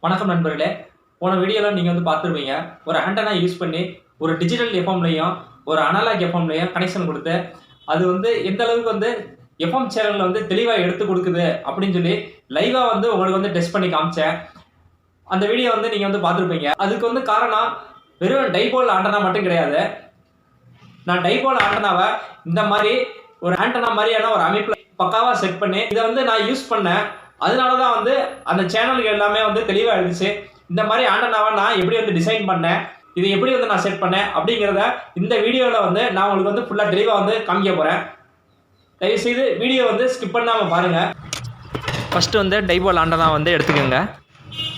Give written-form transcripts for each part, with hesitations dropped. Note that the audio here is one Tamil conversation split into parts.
வணக்கம் நண்பர்களே. போன வீடியோவில் நீங்கள் பார்த்துருப்பீங்க. ஒரு ஆண்டனா யூஸ் பண்ணி ஒரு டிஜிட்டல் எஃப்எம்லையும் ஒரு அனலாக் எஃப்எம்லையும் கனெக்ஷன் கொடுத்து அது எந்த அளவுக்கு எஃப்எம் சேனலில் தெளிவாக எடுத்து கொடுக்குது அப்படின்னு சொல்லி லைவாக உங்களுக்கு டெஸ்ட் பண்ணி காமிச்சேன். அந்த வீடியோ நீங்கள் பார்த்துருப்பீங்க. அதுக்கு காரணம் வெறும் டைபோல் ஆண்டனா மட்டும் கிடையாது. நான் டைபோல் ஆண்டனாவை இந்த மாதிரி ஒரு ஆண்டனா மாதிரியான ஒரு அமைப்பில் பக்காவாக செட் பண்ணி இதை நான் யூஸ் பண்ணேன். அதனால தான் அந்த சேனலுக்கு எல்லாமே தெளிவாக இருந்துச்சு. இந்த மாதிரி ஆண்டனாவை நான் எப்படி டிசைன் பண்ணேன், இது எப்படி நான் செட் பண்ணேன் அப்படிங்கிறத இந்த வீடியோவில் நான் உங்களுக்கு ஃபுல்லாக தெளிவாக காமிக்க போகிறேன். தயவுசெய்து வீடியோ ஸ்கிப் பண்ணாமல் பாருங்கள். ஃபஸ்ட்டு டைபோல் ஆண்டனா எடுத்துக்கோங்க.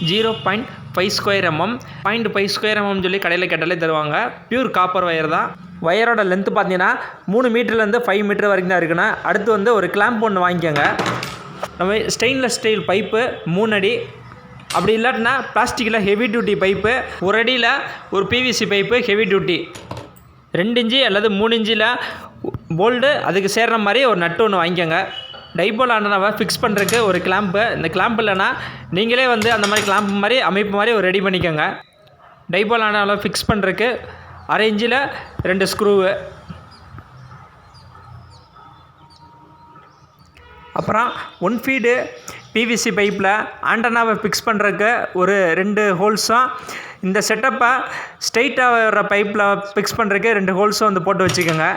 0.5 ஸ்கொயர் mm 0.5 ஸ்கொயர் mm சொல்லி கடையில் கேட்டாலே தருவாங்க. பியூர் காப்பர் வயர் தான். வயரோட லென்த்து பார்த்தீங்கன்னா 3 மீட்டர்லேருந்து 5 மீட்டர் வரைக்கும் தான் இருக்குண்ணா. அடுத்து ஒரு கிளாம்ப் ஒன்று வாங்கிக்கோங்க. நம்ம ஸ்டெயின்லெஸ் ஸ்டீல் பைப்பு 3 அடி, அப்படி இல்லாட்டினா பிளாஸ்டிக்கில் ஹெவி டியூட்டி பைப்பு 1 அடியில் ஒரு PVC pipe heavy duty 2 inch அல்லது 3 இன்ச்சில் போல்டு அதுக்கு சேர்கிற மாதிரி ஒரு நட்டு ஒன்று வாங்கிக்கோங்க. டைபோல் ஆண்டனாவை ஃபிக்ஸ் பண்ணுறதுக்கு ஒரு கிளாம்ப்பு, இந்த கிளாம்ப் இல்லைன்னா நீங்களே அந்த மாதிரி கிளாம்ப் மாதிரி அமைப்பு மாதிரி ஒரு ரெடி பண்ணிக்கோங்க. டைபோல் ஆண்டனாவை ஃபிக்ஸ் பண்ணுறதுக்கு 1/2 இன்ச்சில் 2 ஸ்க்ரூவு, அப்புறம் 1 ஃபீடு பிவிசி பைப்பில் ஆண்டனாவை ஃபிக்ஸ் பண்ணுறதுக்கு ஒரு 2 ஹோல்ஸும், இந்த செட்டப்பை ஸ்ட்ரைட்டாக வர பைப்பில் ஃபிக்ஸ் பண்ணுறதுக்கு 2 ஹோல்ஸும் போட்டு வச்சுக்கோங்க.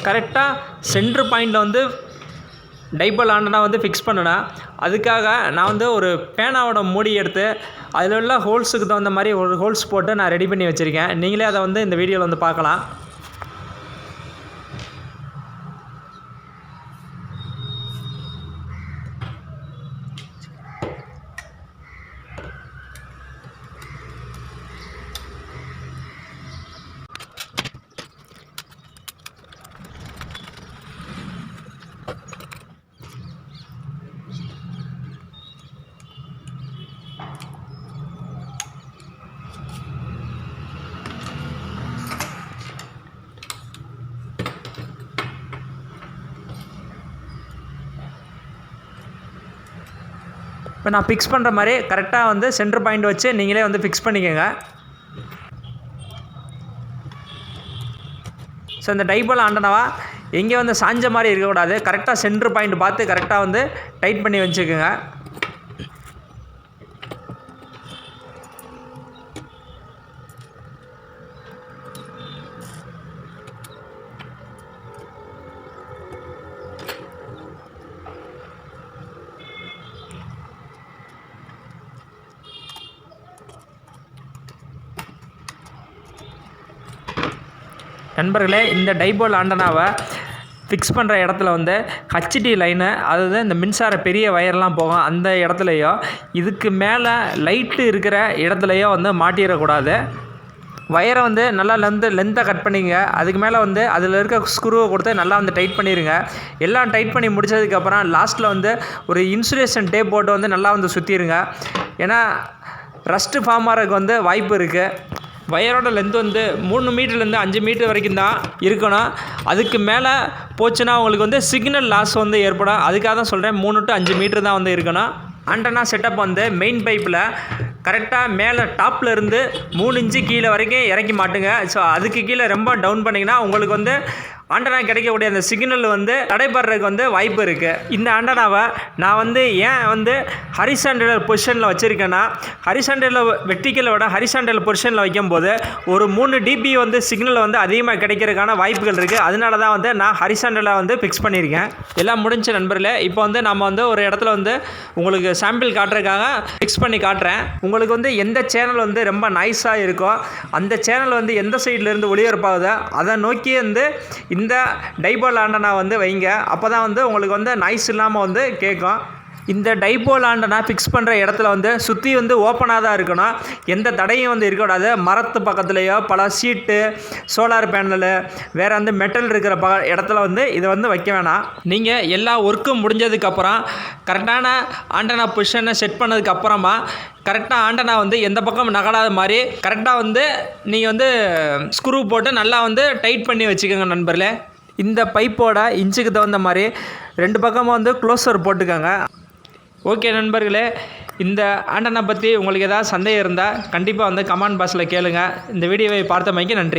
கரெக்டாக சென்ட்ரு பாயிண்டில் டைபோல் ஆண்டனா ஃபிக்ஸ் பண்ணணும். அதுக்காக நான் ஒரு பேனாவோட மூடி எடுத்து அதில் உள்ள ஹோல்ஸுக்கு தகுந்த மாதிரி ஒரு ஹோல்ஸ் போட்டு நான் ரெடி பண்ணி வச்சுருக்கேன். நீங்களே அதை இந்த வீடியோவில் பார்க்கலாம். இப்போ நான் ஃபிக்ஸ் பண்ணுற மாதிரி கரெக்டாக சென்டர் பாயிண்ட் வச்சு நீங்களே ஃபிக்ஸ் பண்ணிக்கோங்க. ஸோ இந்த டைபோல் ஆண்டனாவா எங்கே சாஞ்ச மாதிரி இருக்கக்கூடாது. கரெக்டாக சென்டர் பாயிண்ட் பார்த்து கரெக்டாக டைட் பண்ணி வச்சுக்கோங்க. நண்பர்களே, இந்த டைபோல் ஆண்டனாவை ஃபிக்ஸ் பண்ணுற இடத்துல ஹச்டி லைனு, அதாவது இந்த மின்சார பெரிய வயர்லாம் போகும், அந்த இடத்துலையோ இதுக்கு மேலே லைட்டு இருக்கிற இடத்துலையோ மாட்டிடக்கூடாது. வயரை நல்லா லென்த்தை கட் பண்ணிங்க. அதுக்கு மேலே அதில் இருக்க ஸ்க்ரூவை கொடுத்து நல்லா டைட் பண்ணிடுங்க. எல்லாம் டைட் பண்ணி முடித்ததுக்கப்புறம் லாஸ்ட்டில் ஒரு இன்சுலேஷன் டேப் போட்டு நல்லா சுற்றிடுங்க. ஏன்னா ரஸ்ட்டு ஃபார்ம் ஆகிறதுக்கு வாய்ப்பு இருக்குது. வயரோட லென்த் 3 மீட்டர்லேருந்து 5 மீட்டர் வரைக்கும் தான் இருக்கணும். அதுக்கு மேலே போச்சுன்னா உங்களுக்கு சிக்னல் லாஸ் ஏற்படும். அதுக்காக தான் சொல்கிறேன், 3 to 5 மீட்டர் தான் இருக்கணும். ஆண்டனா செட்டப் மெயின் பைப்பில் கரெக்டாக மேலே டாப்பில் இருந்து 3 இன்ச்சு கீழே வரைக்கும் இறக்கி மாட்டுங்க. ஸோ அதுக்கு கீழே ரொம்ப டவுன் பண்ணிங்கன்னா உங்களுக்கு ஆண்டனா கிடைக்கக்கூடிய அந்த சிக்னல் தடைபடுறதுக்கு வாய்ப்பு இருக்குது. இந்த ஆண்டனாவை நான் ஏன் ஹரிசாண்டல் பொசிஷனில் வச்சுருக்கேன்னா, ஹரிசாண்டல் வெர்டிக்கலை விட ஹரிசாண்டல் பொசிஷனில் வைக்கும்போது ஒரு 3 dB சிக்னல் அதிகமாக கிடைக்கிறதுக்கான வாய்ப்புகள் இருக்குது. அதனால தான் நான் ஹரிசாண்டலை ஃபிக்ஸ் பண்ணியிருக்கேன். எல்லாம் முடிஞ்ச நண்பர்களே, இப்போ நம்ம ஒரு இடத்துல உங்களுக்கு சாம்பிள் காட்டுறதுக்காக ஃபிக்ஸ் பண்ணி காட்டுறேன். உங்களுக்கு எந்த சேனல் ரொம்ப நாய்ஸாக இருக்கோ, அந்த சேனல் எந்த சைட்லேருந்து ஒளிபரப்பாகுதோ அதை நோக்கி இந்த டைபோல் ஆண்டனா வைங்க. அப்போ தான் உங்களுக்கு நாய்ஸ் இல்லாமல் கேட்கும். இந்த டைபோல் ஆண்டனா ஃபிக்ஸ் பண்ணுற இடத்துல வந்து சுற்றி வந்து ஓப்பனாக தான் இருக்கணும், எந்த தடையும் வந்து இருக்கக்கூடாது. மரத்து பக்கத்துலேயோ பல ஷீட்டு, சோலார் பேனலு, வேறு வந்து மெட்டல் இருக்கிற இடத்துல வந்து இதை வந்து வைக்க வேணாம். நீங்கள் எல்லா ஒர்க்கும் முடிஞ்சதுக்கப்புறம் கரெக்டான ஆண்டனா பொசிஷனை செட் பண்ணதுக்கப்புறமா கரெக்டாக ஆண்டனா வந்து எந்த பக்கம் நகலாத மாதிரி கரெக்டாக வந்து நீங்கள் வந்து ஸ்க்ரூ போட்டு நல்லா வந்து டைட் பண்ணி வச்சுக்கோங்க நண்பர்களே. இந்த பைப்போட இன்ச்சுக்கு தகுந்த மாதிரி 2 பக்கமும் வந்து க்ளோஸர் போட்டுக்கோங்க. ஓகே நண்பர்களே, இந்த ஆண்டனா பற்றி உங்களுக்கு ஏதாவது சந்தேகம் இருந்தால் கண்டிப்பாக வந்து கமெண்ட் பாக்ஸில் கேளுங்க. இந்த வீடியோவை பார்த்தமைக்கு நன்றி.